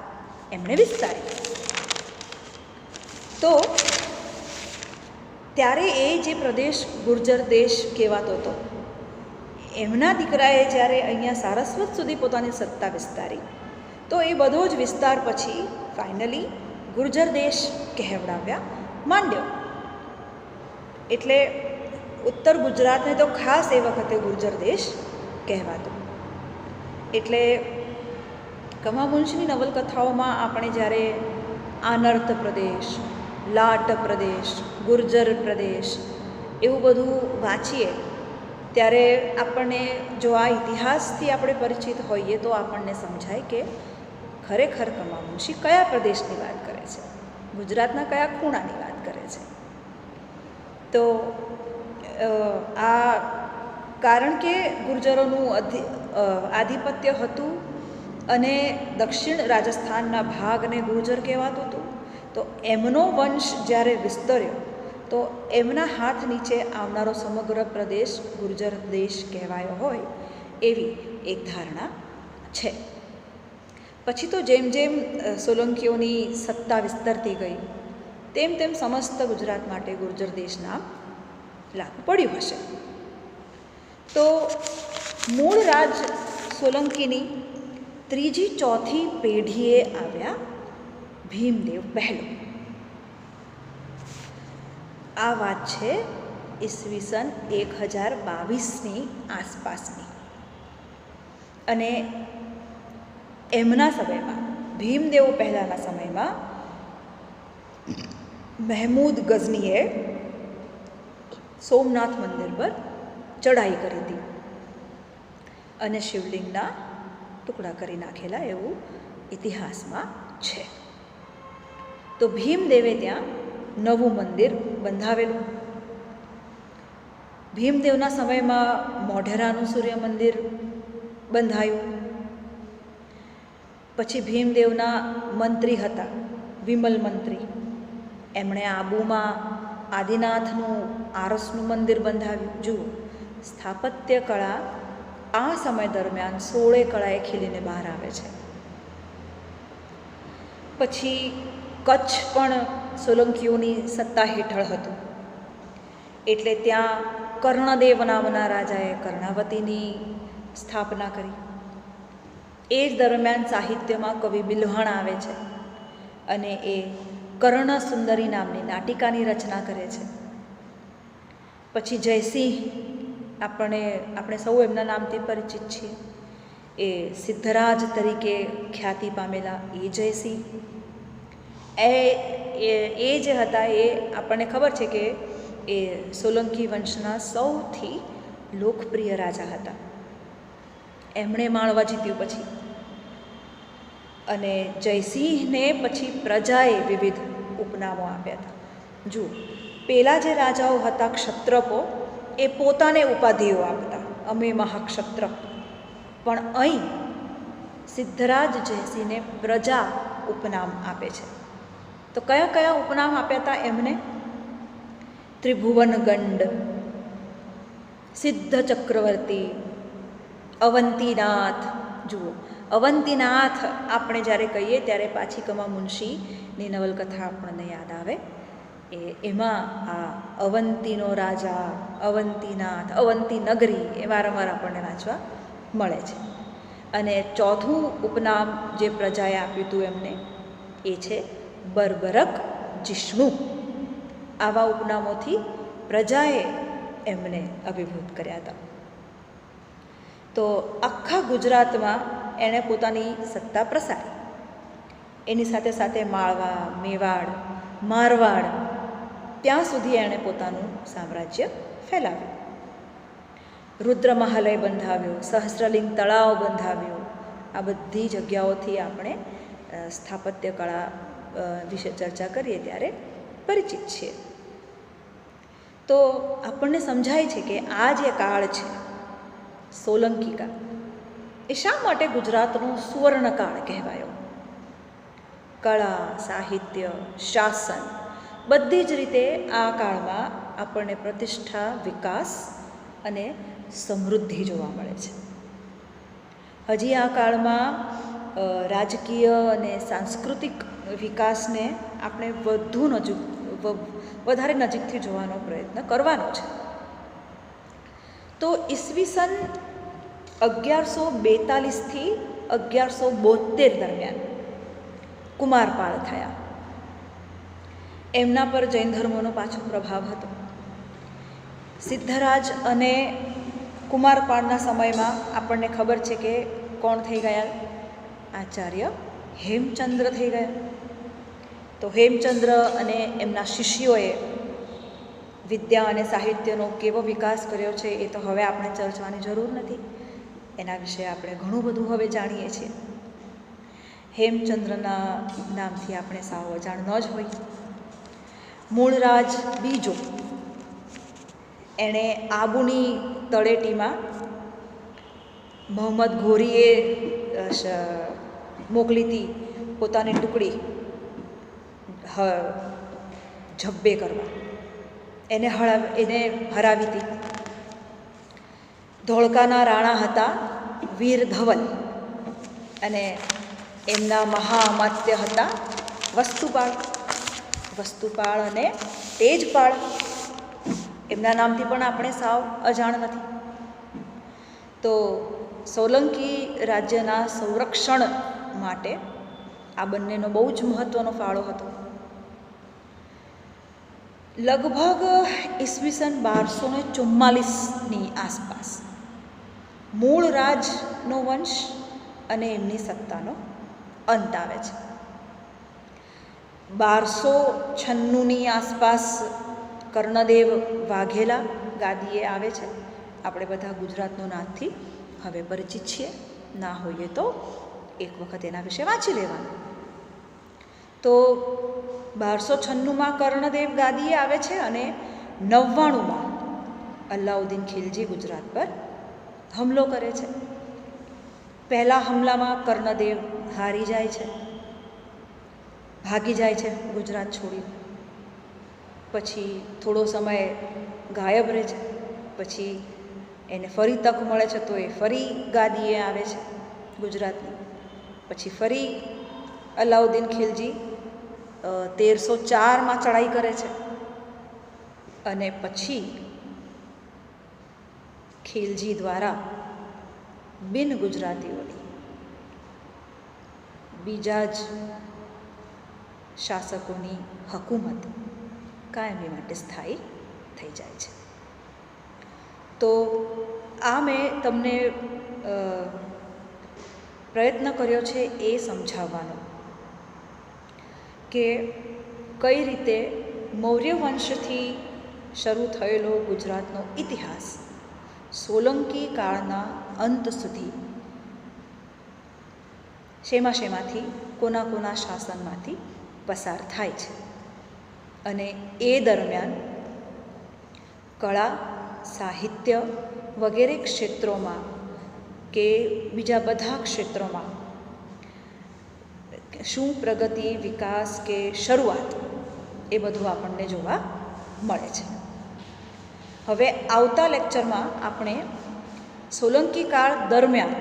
એમણે વિસ્તારી. તો ત્યારે એ જે પ્રદેશ ગુર્જર દેશ કહેવાતો હતો, એમના દીકરાએ જ્યારે અહીંયા સારસ્વત સુધી પોતાની સત્તા વિસ્તારી, તો એ બધો જ વિસ્તાર પછી ફાઇનલી ગુર્જર દેશ કહેવડાવ્યા માંડ્યો. એટલે ઉત્તર ગુજરાતને તો ખાસ એ વખતે ગુર્જર દેશ કહેવાતો. એટલે કમામુંશની નવલકથાઓમાં આપણે જ્યારે આનર્ત પ્રદેશ, લાટ પ્રદેશ, ગુર્જર પ્રદેશ એવું બધું વાંચીએ ત્યારે આપણને જો આ ઇતિહાસથી આપણે પરિચિત હોઈએ તો આપણને સમજાય કે ખરેખર કમામુંશી કયા પ્રદેશની વાત કરે છે, ગુજરાતના કયા ખૂણાની વાત કરે છે. તો આ કારણ કે ગુર્જરોનું આધિપત્ય હતું અને દક્ષિણ રાજસ્થાનના ભાગને ગુર્જર કહેવાતું હતું, તો એમનો વંશ જ્યારે વિસ્તર્યો તો એમના હાથ નીચે આવનારો સમગ્ર પ્રદેશ ગુર્જર દેશ કહેવાયો હોય એવી એક ધારણા છે. પછી તો જેમ જેમ સોલંકીઓની સત્તા વિસ્તરતી ગઈ તેમ તેમ સમસ્ત ગુજરાત માટે ગુર્જર દેશ નામ લાગુ પડ્યું હશે. તો મૂળ રાજ સોલંકીની ત્રીજી ચોથી પેઢીએ આવ્યા ભીમદેવ પહેલો. આ વાત છે ઈસવીસન 1022ની આસપાસની. અને એમના સમયમાં ભીમદેવ પહેલાંના સમયમાં મહેમૂદ ગઝનીએ સોમનાથ મંદિર પર ચડાઈ કરી હતી અને શિવલિંગના ટુકડા કરી નાખેલા એવું ઇતિહાસમાં છે. તો ભીમદેવે ત્યાં નવું મંદિર બંધાવેલું. ભીમદેવના સમયમાં મોઢેરાનું સૂર્ય મંદિર બંધાયું. પછી ભીમદેવના મંત્રી હતા વિમલ મંત્રી, એમણે આબુમાં આદિનાથનું આરસનું મંદિર બંધાવ્યું. જુઓ, સ્થાપત્ય કળા આ સમય દરમિયાન 16 કળાએ ખીલીને બહાર આવે છે. પછી કચ્છ પણ સોલંકીઓની સત્તા હેઠળ હતું, એટલે ત્યાં કર્ણદેવ નામના રાજાએ કર્ણાવતીની સ્થાપના કરી. એ જ દરમિયાન સાહિત્યમાં કવિ બિલ્હણ આવે છે અને એ કર્ણસુંદરી નામની નાટિકાની રચના કરે છે. પછી જયસિંહ, આપણે સૌ એમના નામથી પરિચિત છીએ. એ સિદ્ધરાજ તરીકે ખ્યાતિ પામેલા એ જયસિંહ, એ જે હતા એ આપણને ખબર છે કે એ સોલંકી વંશના સૌથી લોકપ્રિય રાજા હતા. એમણે માળવા જીત્યું પછી. અને જયસિંહને પછી પ્રજાએ વિવિધ ઉપનામો આપ્યા હતા. જુઓ, પેલા જે રાજાઓ હતા ક્ષત્રપો, એ પોતાને ઉપાધિઓ આપતા, અમે મહાક્ષત્ર. પણ અહીં સિદ્ધરાજ જયસિંહને પ્રજા ઉપનામ આપે છે. તો કયા કયા ઉપનામ આપ્યા હતા એમને? ત્રિભુવન ગંડ, સિદ્ધ ચક્રવર્તી, અવંતીનાથ. જુઓ, અવંતીનાથ આપણે જ્યારે કહીએ ત્યારે પાછીકમા મુનશીની નવલકથા આપણને યાદ આવે. એમાં આ અવંતીનો રાજા, અવંતીનાથ, અવંતી નગરી એ વારંવાર આપણને વાંચવા મળે છે. અને ચોથું ઉપનામ જે પ્રજાએ આપ્યું હતું એમને એ છે બર્બરક જિષ્ણુ. આવા ઉપનામોથી પ્રજાએ એમને અભિભૂત કર્યા હતા. તો આખા ગુજરાતમાં એણે પોતાની સત્તા પ્રસારી. એની સાથે સાથે માળવા, મેવાડ, મારવાડ ત્યાં સુધી એણે પોતાનું સામ્રાજ્ય ફેલાવ્યું. રુદ્ર મહાલય બંધાવ્યો, સહસ્રલિંગ તળાવ બંધાવ્યો. આ બધી જગ્યાઓથી આપણે સ્થાપત્ય કળા વિશે ચર્ચા કરીએ ત્યારે પરિચિત છીએ. તો આપણને સમજાય છે કે આ જે કાળ છે સોલંકી કાળ, એ શા માટે ગુજરાતનો સુવર્ણકાળ કહેવાયો? કળા, સાહિત્ય, શાસન બધી જ રીતે આ કાળમાં આપણને પ્રતિષ્ઠા, વિકાસ અને સમૃદ્ધિ જોવા મળે છે. હજી આ કાળમાં રાજકીય અને સાંસ્કૃતિક વિકાસને આપણે વધારે નજીકથી જોવાનો પ્રયત્ન કરવાનો છે. તો ઈસવીસન 1142થી 1172 દરમિયાન કુમારપાળ થયા. એમના પર જૈન ધર્મનો પાછો પ્રભાવ હતો. સિદ્ધરાજ અને કુમારપાળના સમયમાં આપણને ખબર છે કે કોણ થઈ ગયા? આચાર્ય હેમચંદ્ર થઈ ગયા. તો હેમચંદ્ર અને એમના શિષ્યોએ વિદ્યા અને સાહિત્યનો કેવો વિકાસ કર્યો છે એ તો હવે આપણે ચર્ચવાની જરૂર નથી. એના વિશે આપણે ઘણું બધું હવે જાણીએ છીએ. હેમચંદ્રના નામથી આપણે સાવ અજાણ ન જ હોય. મૂળરાજ બીજો, એણે આબુની તળેટીમાં મોહમ્મદ ઘોરીએ મોકલી હતી પોતાની ટુકડી ઝબ્બે કરવા. એને હરાવી હતી. ધોળકાના રાણા હતા વીર ધવલ, અને એમના મહાઅમાત્ય હતા વસ્તુપાળ. વસ્તુપાળ અને તેજપાળ, એમના નામથી પણ આપણે સાવ અજાણ નથી. તો સોલંકી રાજ્યના સંરક્ષણ માટે આ બંનેનો બહુ જ મહત્ત્વનો ફાળો હતો. લગભગ ઈસવીસન 1244ની આસપાસ મૂળ રાજનો વંશ અને એમની સત્તાનો અંત આવે છે. 1296ની આસપાસ કર્ણદેવ વાઘેલા ગાદીએ આવે છે. આપણે બધા ગુજરાતનો નામથી હવે પરિચિત છીએ, ના હોઈએ તો એક વખત એના વિશે વાંચી લેવાનું. તો 1296માં કર્ણદેવ ગાદીએ આવે છે અને 99માં અલાઉદ્દીન ખિલજી ગુજરાત પર હુમલો કરે છે. પહેલા હુમલામાં કર્ણદેવ હારી જાય છે, ભાગી જાય છે ગુજરાત છોડી. પછી થોડો સમય ગાયબ રહે છે. પછી એને ફરી તક મળે છે તો એ ફરી ગાદીએ આવે છે ગુજરાતની. પછી ફરી અલાઉદ્દીન ખિલજી 1304માં ચડાઈ કરે છે અને પછી ખિલજી દ્વારા બિન ગુજરાતીઓની બીજા જ શાસકોની હકૂમત કાયમી માટે સ્થાયી થઈ જાય છે. તો આ મેં તમને પ્રયત્ન કર્યો છે એ સમજાવવાનો કે કઈ રીતે મૌર્ય વંશથી શરૂ થયેલો ગુજરાતનો ઇતિહાસ સોલંકી કાળના અંત સુધી શેમાંથી કોના કોના શાસનમાંથી પસાર થાય છે. અને એ દરમિયાન કળા, સાહિત્ય વગેરે ક્ષેત્રોમાં કે બીજા બધા ક્ષેત્રોમાં શું પ્રગતિ, વિકાસ કે શરૂઆત એ બધું આપણને જોવા મળે છે. હવે આવતા લેક્ચરમાં આપણે સોલંકી કાળ દરમિયાન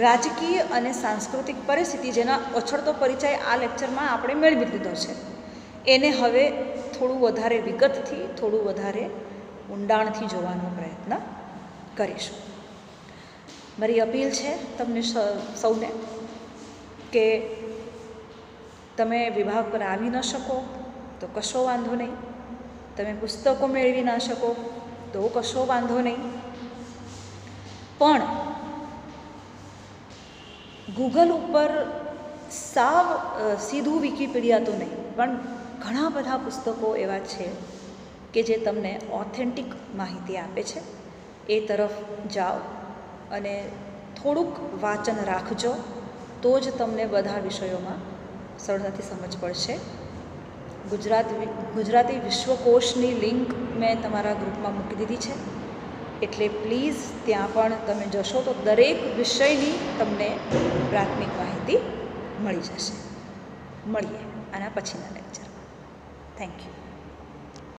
રાજકીય અને સાંસ્કૃતિક પરિસ્થિતિ, જેના ઓછળતો પરિચય આ લેક્ચરમાં આપણે મેળવી લીધો છે, એને હવે થોડું વધારે વિગતથી, થોડું વધારે ઊંડાણથી જોવાનો પ્રયત્ન કરીશું. મારી અપીલ છે તમને સૌને કે તમે વિભાગ પર આવી ન શકો તો કશો વાંધો નહીં, તમે પુસ્તકો મેળવી ના શકો તો કશો વાંધો નહીં, પણ ગૂગલ ઉપર સાવ સીધું વિકીપીડિયા તો નહીં, પણ ઘણા બધા પુસ્તકો એવા છે કે જે તમને ઓથેન્ટિક માહિતી આપે છે. એ તરફ જાઓ અને થોડુંક વાંચન રાખજો તો જ તમને બધા વિષયોમાં સરળતાથી સમજ પડશે. ગુજરાતી વિશ્વકોશની લિંક મેં તમારા ગ્રુપમાં મૂકી દીધી છે, એટલે પ્લીઝ ત્યાં પણ તમે જશો તો દરેક વિષયની તમને પ્રાથમિક માહિતી મળી જશે. મળીએ આના પછીના લેક્ચરમાં. Thank you.